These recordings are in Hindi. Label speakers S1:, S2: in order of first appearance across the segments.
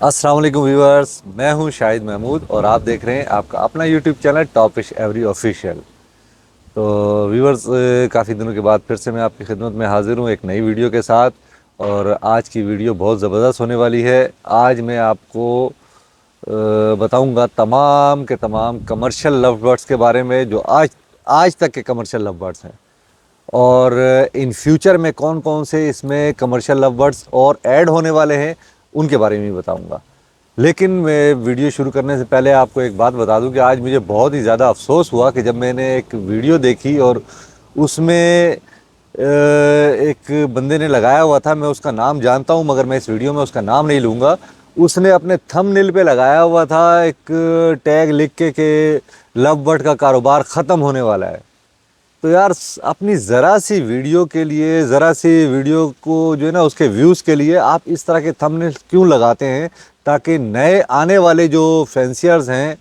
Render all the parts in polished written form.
S1: अस्सलाम वालेकुम व्यूअर्स, मैं हूं शाहिद महमूद और आप देख रहे हैं आपका अपना यूट्यूब चैनल टॉपिश एवरी ऑफिशियल। तो व्यूअर्स, काफ़ी दिनों के बाद फिर से मैं आपकी खिदमत में हाजिर हूं एक नई वीडियो के साथ। और आज की वीडियो बहुत ज़बरदस्त होने वाली है। आज मैं आपको बताऊंगा तमाम के तमाम कमर्शियल लव बर्ड्स के बारे में जो आज आज तक के कमर्शियल लव बर्ड्स हैं, और इन फ्यूचर में कौन कौन से इसमें कमर्शियल लव बर्ड्स और ऐड होने वाले हैं उनके बारे में भी बताऊंगा। लेकिन मैं वीडियो शुरू करने से पहले आपको एक बात बता दूं कि आज मुझे बहुत ही ज़्यादा अफसोस हुआ कि जब मैंने एक वीडियो देखी और उसमें एक बंदे ने लगाया हुआ था, मैं उसका नाम जानता हूं मगर मैं इस वीडियो में उसका नाम नहीं लूँगा। उसने अपने थंबनेल पे लगाया हुआ था एक टैग लिख के लव बर्ड का कारोबार ख़त्म होने वाला है। तो यार, अपनी ज़रा सी वीडियो के लिए, ज़रा सी वीडियो को जो है ना उसके व्यूज़ के लिए आप इस तरह के थंबनेल क्यों लगाते हैं, ताकि नए आने वाले जो फैंसियर्स हैं,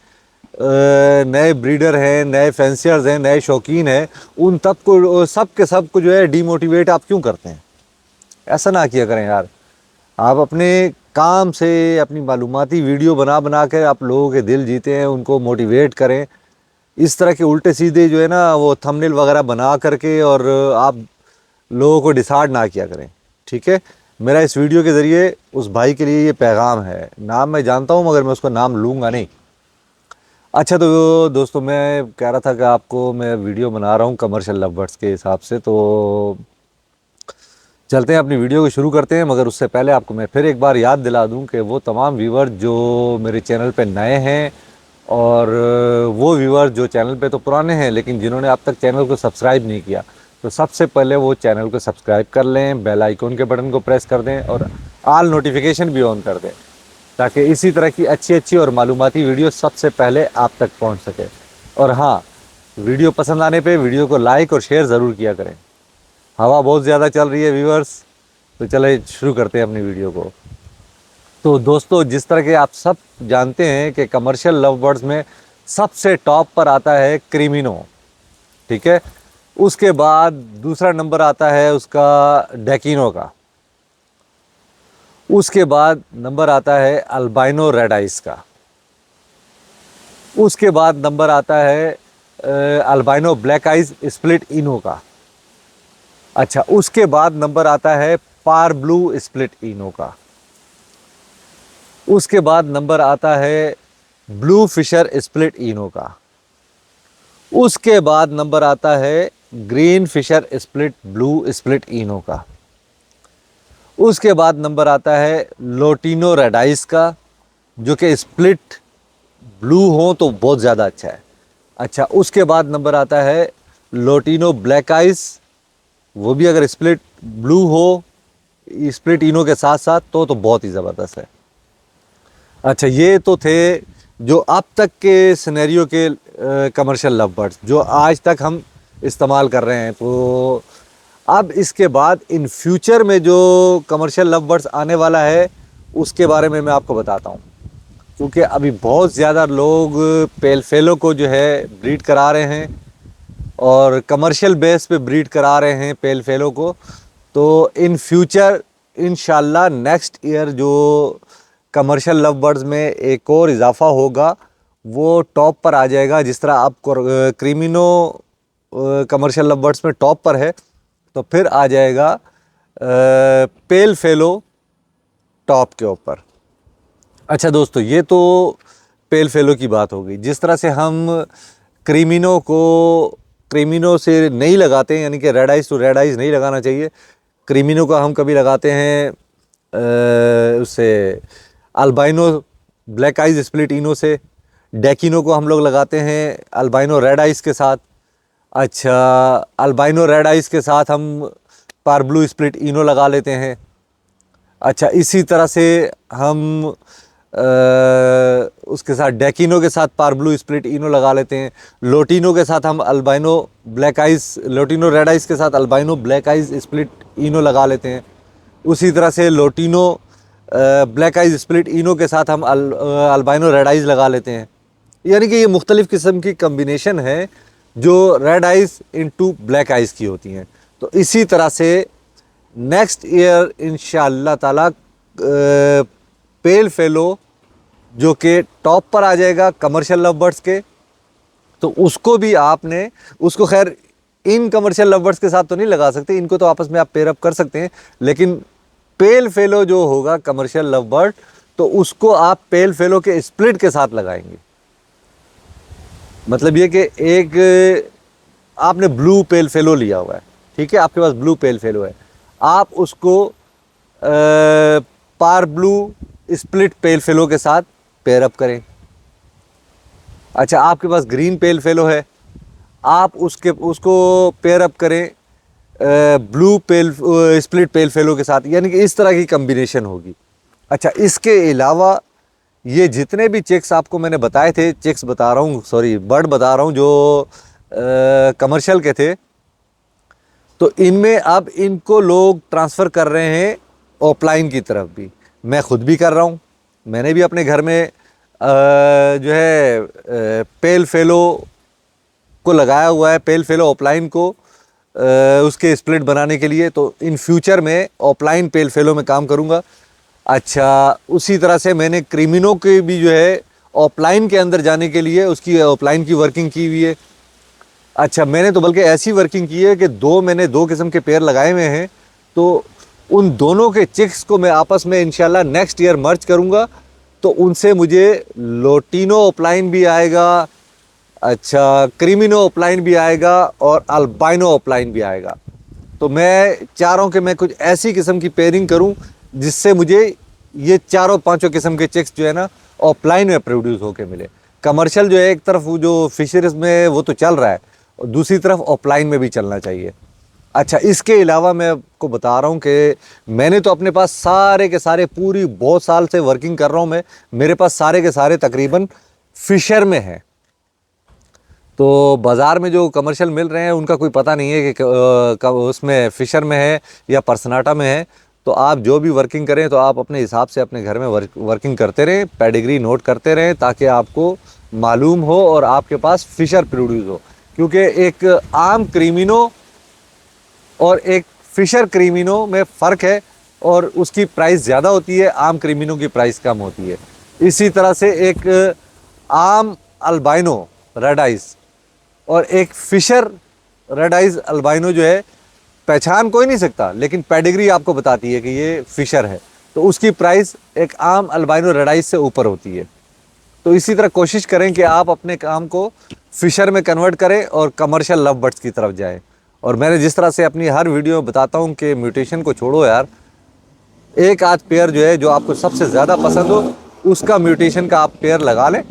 S1: नए ब्रीडर हैं, नए फैंसियर्स हैं, नए शौकीन हैं, उन तब को सब को जो है डीमोटिवेट आप क्यों करते हैं? ऐसा ना किया करें यार। आप अपने काम से अपनी मालूमाती वीडियो बना बना कर आप लोगों के दिल जीते हैं, उनको मोटिवेट करें। इस तरह के उल्टे सीधे जो है ना वो थंबनेल वगैरह बना करके और आप लोगों को डिसार्ड ना किया करें, ठीक है? मेरा इस वीडियो के ज़रिए उस भाई के लिए ये पैगाम है। नाम मैं जानता हूँ मगर मैं उसका नाम लूँगा नहीं। अच्छा, तो दोस्तों, मैं कह रहा था कि आपको मैं वीडियो बना रहा हूँ कमर्शियल लव बर्ड्स के हिसाब से, तो चलते हैं अपनी वीडियो को शुरू करते हैं। मगर उससे पहले आपको मैं फिर एक बार याद दिला दूं कि वो तमाम व्यूवर जो मेरे चैनल पे नए हैं और वो व्यूवर जो चैनल पे तो पुराने हैं लेकिन जिन्होंने अब तक चैनल को सब्सक्राइब नहीं किया, तो सबसे पहले वो चैनल को सब्सक्राइब कर लें, बेल आइकन के बटन को प्रेस कर दें और आल नोटिफिकेशन भी ऑन कर दें, ताकि इसी तरह की अच्छी अच्छी और मालूमाती वीडियो सबसे पहले आप तक पहुँच सके। और हाँ, वीडियो पसंद आने पर वीडियो को लाइक और शेयर ज़रूर किया करें। हवा बहुत ज़्यादा चल रही है व्यूअर्स, तो चले शुरू करते हैं अपनी वीडियो को। तो दोस्तों, जिस तरह के आप सब जानते हैं कि कमर्शियल लव बर्ड्स में सबसे टॉप पर आता है क्रीमिनो, ठीक है? उसके बाद दूसरा नंबर आता है उसका डेकिनो का। उसके बाद नंबर आता है अल्बाइनो रेड आइस का। उसके बाद नंबर आता है albino black eyes split Eno का। अच्छा, उसके बाद नंबर आता है पार ब्लू स्प्लिट इनो का। उसके बाद नंबर आता है ब्लू फिशर स्प्लिट इनो का। उसके बाद नंबर आता है green fisher split blue split Eno का। उसके बाद नंबर आता है लोटिनो रेडाइस का, जो कि स्प्लिट ब्लू हो तो बहुत ज़्यादा अच्छा है। अच्छा, उसके बाद नंबर आता है लोटिनो ब्लैक आइस, वो भी अगर स्प्लिट ब्लू हो स्प्लिट इनो के साथ साथ तो बहुत ही ज़बरदस्त है। अच्छा, ये तो थे जो अब तक के सिनेरियो के कमर्शियल लव बर्ड्स जो आज तक हम इस्तेमाल कर रहे हैं। तो अब इसके बाद इन फ्यूचर में जो कमर्शियल लव बर्ड्स आने वाला है उसके बारे में मैं आपको बताता हूँ, क्योंकि अभी बहुत ज़्यादा लोग पेल फेलो को जो है ब्रीड करा रहे हैं और कमर्शियल बेस पे ब्रीड करा रहे हैं पेल फेलो को। तो इन फ्यूचर इंशाल्लाह नेक्स्ट ईयर जो कमर्शियल लव बर्ड्स में एक और इजाफा होगा, वो टॉप पर आ जाएगा। जिस तरह अब क्रीमिनो कमर्शियल लव बर्ड्स में टॉप पर है, तो फिर आ जाएगा पेल फेलो टॉप के ऊपर। अच्छा दोस्तों, ये तो पेल फेलो की बात हो गई। जिस तरह से हम क्रीमिनो से नहीं लगाते हैं, यानी कि red eyes to red eyes नहीं लगाना चाहिए। क्रीमिनो का हम कभी लगाते हैं उससे अल्बाइनो ब्लैक आइज स्प्लिट इनो से। डेकिनो को हम लोग लगाते हैं अल्बाइनो रेड आइज के साथ। अच्छा, अल्बाइनो रेड आइज के साथ हम पार ब्लू स्प्लिट इनो लगा लेते हैं। अच्छा, इसी तरह से हम उसके साथ डेकिनो के साथ पार ब्लू स्प्लिट इनो लगा लेते हैं। लोटिनो के साथ हम albino black eyes, lutino red eyes के साथ अल्बाइनो ब्लैक आइज स्प्लिट इनो लगा लेते हैं। उसी तरह से लोटिनो ब्लैक आइज स्प्लिट इनो के साथ हम अल्बाइनो रेड आइज लगा लेते हैं। यानी कि ये मुख्तलिफ़ किस्म की कम्बिनेशन है जो red eyes into black eyes की होती हैं। तो इसी तरह से नेक्स्ट ईयर इंशाअल्लाह ताला पेल फेलो जो कि टॉप पर आ जाएगा कमर्शियल लव बर्ड्स के, तो उसको भी आपने, उसको खैर इन कमर्शियल लव बर्ड्स के साथ तो नहीं लगा सकते, इनको तो आपस में आप पेयर अप कर सकते हैं, लेकिन पेल फेलो जो होगा कमर्शियल लव बर्ड, तो उसको आप पेल फेलो के स्प्लिट के साथ लगाएंगे। मतलब ये कि एक आपने ब्लू पेल फेलो लिया हुआ है, ठीक है, आपके पास ब्लू पेल फेलो है, आप उसको पार ब्लू स्प्लिट पेल फेलो के साथ पेयर अप करें। अच्छा, आपके पास ग्रीन पेल फेलो है, आप उसको पेयर अप करें ब्लू पेल स्प्लिट पेल फेलो के साथ, यानी कि इस तरह की कम्बिनेशन होगी। अच्छा, इसके अलावा ये जितने भी चेक्स आपको मैंने बताए थे, चेक्स बता रहा हूँ, सॉरी बर्ड बता रहा हूँ, जो कमर्शियल के थे, तो इनमें अब इनको लोग ट्रांसफ़र कर रहे हैं ऑफलाइन की तरफ भी। मैं खुद भी कर रहा हूँ, मैंने भी अपने घर में जो है पेल फेलो को लगाया हुआ है, पेल फेलो ऑफलाइन को उसके स्प्लिट बनाने के लिए। तो इन फ्यूचर में ऑफलाइन पेल फेलो में काम करूँगा। अच्छा, उसी तरह से मैंने क्रिमिनो के भी जो है ऑफलाइन के अंदर जाने के लिए उसकी ऑफलाइन की वर्किंग की हुई है। अच्छा, मैंने तो बल्कि ऐसी वर्किंग की है कि मैंने दो किस्म के पेयर लगाए हुए हैं, तो उन दोनों के चिक्स को मैं आपस में इंशाल्लाह नेक्स्ट ईयर मर्ज करूँगा, तो उनसे मुझे लोटिनो ऑफलाइन भी आएगा, अच्छा क्रीमिनो ऑफलाइन भी आएगा, और अल्बाइनो ऑफलाइन भी आएगा। तो मैं चाह रहा हूँ कि मैं कुछ ऐसी किस्म की पेयरिंग करूँ जिससे मुझे ये चारों पांचों किस्म के चिक्स जो है ना ऑफलाइन में प्रोड्यूस होके मिले। कमर्शियल जो है एक तरफ वो जो फिशरीज में वो तो चल रहा है, और दूसरी तरफ ऑफलाइन में भी चलना चाहिए। अच्छा, इसके अलावा मैं आपको बता रहा हूँ कि मैंने तो अपने पास सारे के सारे, पूरी बहुत साल से वर्किंग कर रहा हूँ मैं, मेरे पास सारे के सारे तकरीबन फिशर में हैं। तो बाज़ार में जो कमर्शियल मिल रहे हैं उनका कोई पता नहीं है कि कब उसमें फिशर में है या पर्सनाटा में है। तो आप जो भी वर्किंग करें तो आप अपने हिसाब से अपने घर में वर्किंग करते रहें, पेडिग्री नोट करते रहें, ताकि आपको मालूम हो और आपके पास फिशर प्रोड्यूस हो। क्योंकि एक आम क्रीमिनो और एक फिशर क्रीमिनो में फ़र्क है, और उसकी प्राइस ज़्यादा होती है, आम क्रीमिनो की प्राइस कम होती है। इसी तरह से एक आम अल्बाइनो रेड आइस और एक फिशर रेड आइज अल्बाइनो जो है, पहचान कोई नहीं सकता, लेकिन पेडिग्री आपको बताती है कि ये फिशर है, तो उसकी प्राइस एक आम अल्बाइनो रेड आइज से ऊपर होती है। तो इसी तरह कोशिश करें कि आप अपने काम को फिशर में कन्वर्ट करें और कमर्शियल लव बर्ड्स की तरफ जाएं। और मैंने जिस तरह से अपनी हर वीडियो में बताता हूं कि म्यूटेशन को छोड़ो यार, एक आध पेयर जो है जो आपको सबसे ज़्यादा पसंद हो, उसका म्यूटेशन का आप पेयर लगा लें,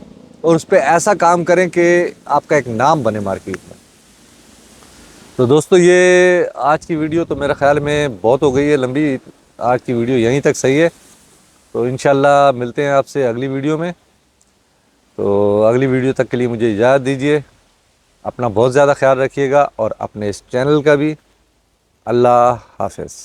S1: और उस पर ऐसा काम करें कि आपका एक नाम बने मार्केट में। तो दोस्तों, ये आज की वीडियो तो मेरे ख्याल में बहुत हो गई है लंबी, आज की वीडियो यहीं तक सही है। तो इंशाल्लाह मिलते हैं आपसे अगली वीडियो में। तो अगली वीडियो तक के लिए मुझे इजाज़त दीजिए। अपना बहुत ज़्यादा ख्याल रखिएगा और अपने इस चैनल का भी। अल्लाह हाफ़िज़।